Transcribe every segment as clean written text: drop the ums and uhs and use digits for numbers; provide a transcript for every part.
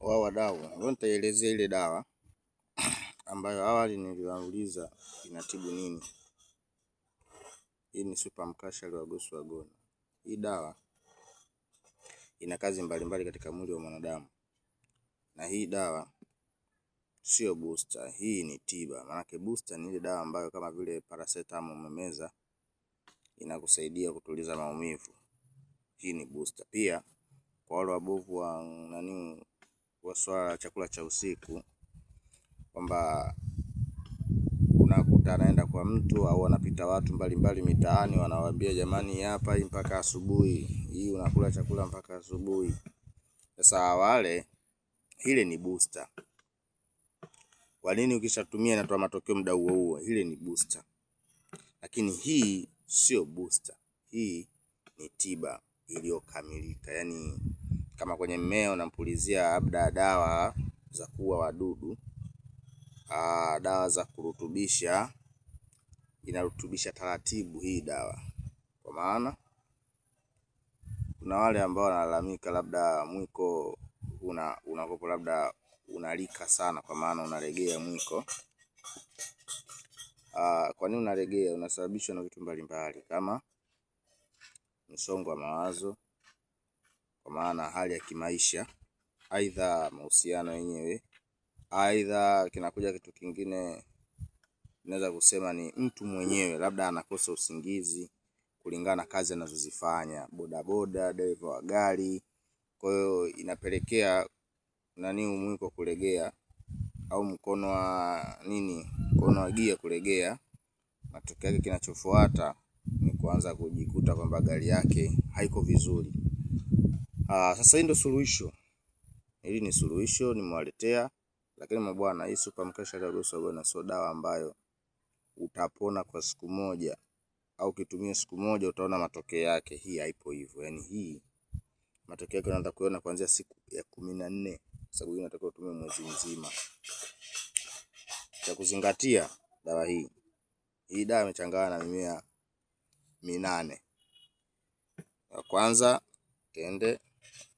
wa wadau, leo nitaelezea ile dawa ambayo awali niliwauliza inatibu nini. Hii ni super mkashari wa Goswagona. Hii dawa ina kazi mbalimbali katika mwili wa mwanadamu, na hii dawa sio booster, hii ni tiba. Maana booster ni ile dawa ambayo kama vile paracetamol umemeza inakusaidia kutuliza maumivu. Hii ni booster. Pia kwa wale wabovu wa swala la chakula cha usiku, kwamba unakuta anaenda kwa mtu au anapita watu mbalimbali mitaani, wanawaambia jamani, hapa hii mpaka asubuhi, hii unakula chakula mpaka asubuhi. Sasa wale, hile ni booster. Kwa nini ukishatumia inatoa matokeo muda huo huo? Hile ni booster. Lakini hii sio booster. Hii ni tiba iliyokamilika. Yaani kama kwenye mmea unampulizia labda dawa za kuua wadudu, dawa za kurutubisha, inarutubisha taratibu hii dawa. Kwa maana kuna wale ambao wanalalamika labda mwiko unakopo labda unalika sana, kwa maana unalegea mwiko. Kwa nini unalegea? Unasababishwa na vitu mbalimbali kama msongo wa mawazo, kwa maana hali ya kimaisha, aidha mahusiano yenyewe, aidha kinakuja kitu kingine, naweza kusema ni mtu mwenyewe labda anakosa usingizi kulingana na kazi anazozifanya, bodaboda, dereva wa gari. Kwa hiyo inapelekea mwiko kulegea, au mkono wa gia kulegea. Matokeo yake kinachofuata ni kuanza kujikuta kwamba gari yake haiko vizuri. Sasa hii ndio suluhisho. Hili ni suluhisho nimewaletea. Lakini mabwana, hii super mkashari wa Goswagona sio dawa ambayo utapona kwa siku moja, au kitumia siku moja utaona matokeo yake. Hii haipo hivyo. Yaani hii matokeo yake unaanza kuona kuanzia siku ya 14, sababu inatakiwa utumie mwezi mzima. Cha kuzingatia dawa hii. Hii dawa imechanganywa na mimea 8. Ya kwanza tende,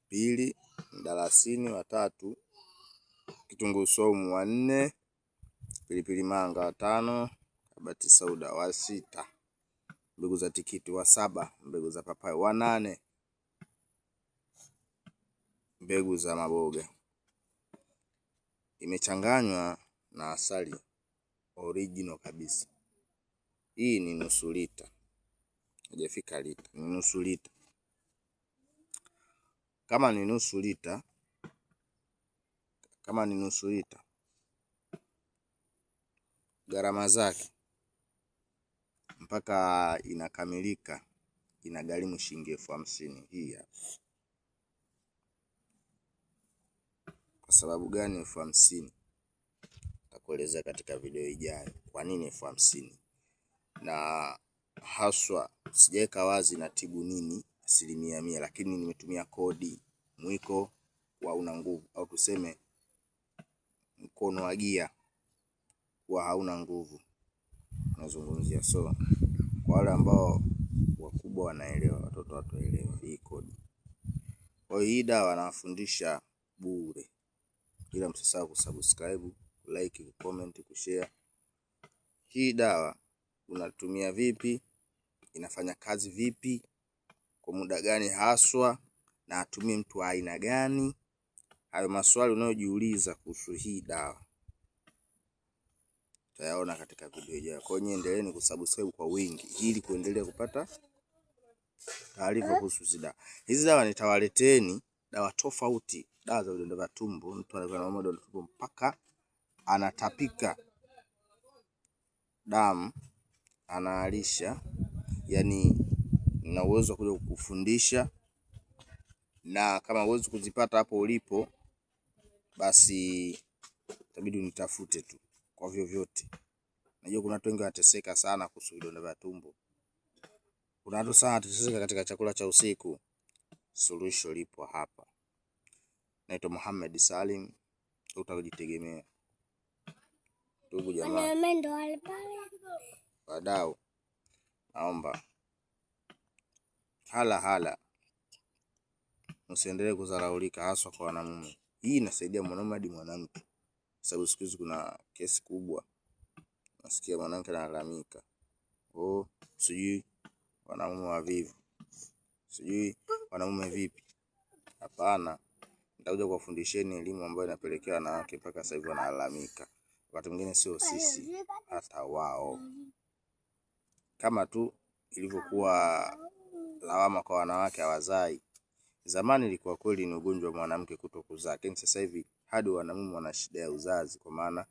pili mdalasini, wa 3 kitunguu saumu, wa 4 pilipili manga, wa 5 kabati sauda, wa 6 mbegu za tikiti, wa 7 mbegu za papai, wa 8 mbegu za maboga. Imechanganywa na asali original kabisa. Hii ni nusu lita, hajafika lita, ni nusu lita. Kama ni nusu lita, gharama zake mpaka inakamilika inagharimu shilingi 50,000 hii hapa. Kwa sababu gani 50,000? Nitakueleza katika video ijayo kwa nini 50,000. Na haswa sijaweka wazi na tibu nini 100%, lakini nimetumia kodi mwiko wa una nguvu, au tuseme mkono wa gia wa hauna nguvu nazungumzia. So kwa wale ambao wakubwa wanaelewa, watoto wataelewa hii kodi. Kwa hiyo hii dawa nawafundisha bure, ila msisahau kusubscribe, like, kucomment, kushare. Hii dawa unatumia vipi, inafanya kazi vipi, kwa muda gani haswa, na atumie mtu wa aina gani? Hayo maswali unayojiuliza kuhusu hii dawa utayaona katika video ijayo. Kwa hiyo endeleeni kusubscribe kwa wingi ili kuendelea kupata taarifa kuhusu hizi dawa. Hizi dawa nitawaleteni dawa tofauti, dawa za vidonda vya tumbo. Mtu anakuwa na vidonda vya tumbo mpaka anatapika damu, anaalisha. Yaani nina uwezo wa kuja kukufundisha, na kama uwezo kuzipata hapo ulipo, basi itabidi unitafute tu kwa vyovyote. Najua kuna watu wengi wanateseka sana kuhusu vidonda vya tumbo. Kuna watu sana wanateseka katika chakula cha usiku. Suluhisho lipo hapa. Naitwa Muhammad Salim, utajitegemea. Ndugu jamaa, wadau, naomba hala msiendelee kudharaulika, haswa kwa wanamume. Hii inasaidia mwanaume hadi mwanamke. Sababu siku hizi kuna kesi kubwa. Nasikia mwanamke analalamika, sijui wanaume wavivu. Sijui wanaume vipi. Hapana. Nitakuja kuwafundisheni elimu ambayo inapelekea wanawake mpaka sasa hivi wanalalamika. Wakati mwingine sio sisi, hata wao. Kama tu ilivyokuwa lawama kwa wanawake hawazai. Zamani ilikuwa kweli ni ugonjwa wa mwanamke kutokuzaa, lakini sasa hivi hadi wanaume wana shida ya uzazi, kwa maana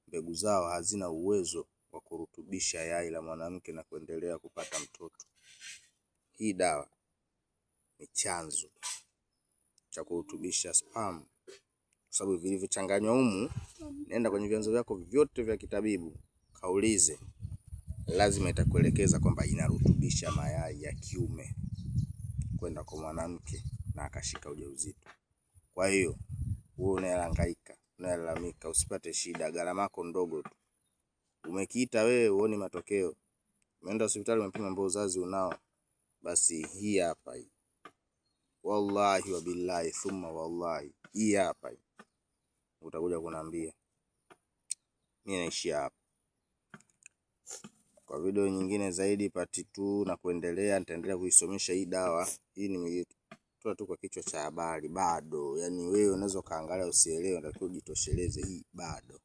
mbegu zao hazina uwezo wa kurutubisha yai la mwanamke na kuendelea kupata mtoto. Hii dawa ni chanzo cha kurutubisha sperm, kwa sababu vilivyochanganywa humu, nenda kwenye vyanzo vyako vyote vya kitabibu, kaulize, lazima itakuelekeza kwamba inarutubisha mayai ya kiume kwenda kwa mwanamke na akashika ujauzito. Kwa hiyo wewe unahangaika, unalalamika, usipate shida, gharama yako ndogo tu. Umekiita wewe uone matokeo. Umeenda hospitali umepima ambao uzazi unao, basi hii hapa hii. Wallahi wa billahi thumma wallahi, hii hapa hii. Utakuja kuniambia. Mimi naishia hapa. Kwa video nyingine zaidi part 2 na kuendelea, nitaendelea kuisomesha hii dawa. Hii nimetoa tu kwa kichwa cha habari bado. Yaani wewe unaweza kaangalia usielewe, unatakiwa ujitosheleze hii bado.